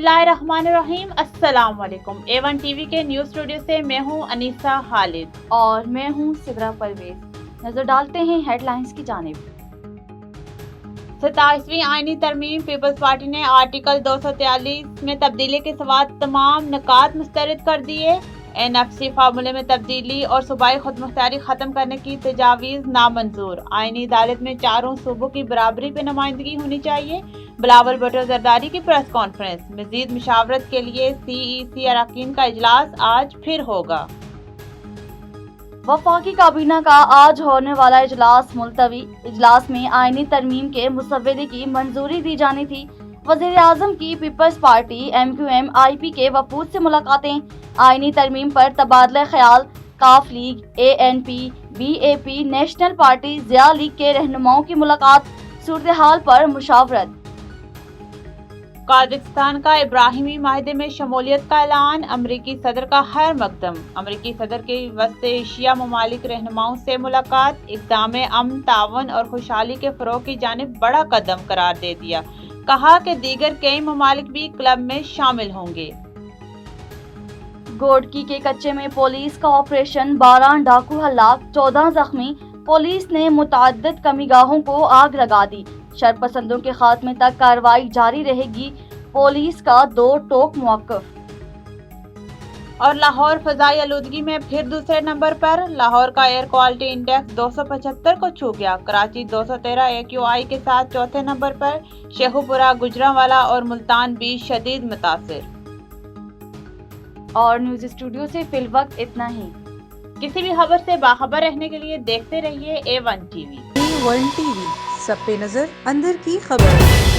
बिस्मिल्लाहिर्रहमानिर्रहीम। अस्सलाम वालेकुम। A1 टीवी के न्यूज़ स्टूडियो से मैं हूं अनीसा खालिद और मैं हूं सिबरा परवेज। नजर डालते हैं हेडलाइंस की जानिब। 27वीं आईनी तरमीम पीपल्स पार्टी ने आर्टिकल 243 में तब्दीली के सिवा तमाम निकात मुस्तरद कर दिए। NFC फार्मूले में तब्दीली और सूबाई खुदमुख्तारी खत्म करने की तजावीज़ नामंजूर। आईनी अदालत में चारों सूबों की बराबरी पे नुमाइंदगी होनी चाहिए। बिलावल भुट्टो जरदारी की प्रेस कॉन्फ्रेंस। मजीद मुशावरत के लिए CEC अरकान का इजलास आज फिर होगा। वफाकी काबीना का आज होने वाला इजलास मुलतवी। इजलास में आईनी तरमीम के मुसव्वदे की मंजूरी दी जानी थी। वज़ीर आज़म की पीपल्स पार्टी MQM IP के वफूद से मुलाकातें। आईनी तरमीम पर तबादला ख्याल। Qaf league, ANP, BAP, national party, Zia league के रहनुमाओं की मुलाकात। सूरत हाल पर मुशावरत। काजाकिस्तान का इब्राहिमी माहिदे में शमूलियत का ऐलान। अमरीकी सदर का खैर मकदम। अमरीकी सदर की वस्त एशिया ममालिक रहनुमाओं से मुलाकात इक़दाम अमन, तावन और खुशहाली के फ़रोग़ की जानिब बड़ा कदम करार दे दिया। कहा कि दीगर कई ममालिक भी क्लब में शामिल होंगे। गोडकी के कच्चे में पुलिस का ऑपरेशन, 12 डाकू हलाक, 14 जख्मी। पुलिस ने मुतअद्दिद कमीगाहों को आग लगा दी। शरपसंदों के खात्मे तक कार्रवाई जारी रहेगी। पुलिस का 2 टोक मौक़िफ़। और लाहौर फ़ज़ाई आलूदगी में फिर दूसरे नंबर पर। लाहौर का एयर क्वालिटी इंडेक्स 275 को छू गया। कराची 213 AQI के साथ चौथे नंबर पर। शेखुपुरा, गुजरांवाला और मुल्तान भी शदीद मुतासिर। और न्यूज़ स्टूडियो से फिल वक्त इतना ही। किसी भी खबर से बाखबर रहने के लिए देखते रहिए A1 टीवी। A1 टीवी, सब पे नजर, अंदर की खबर।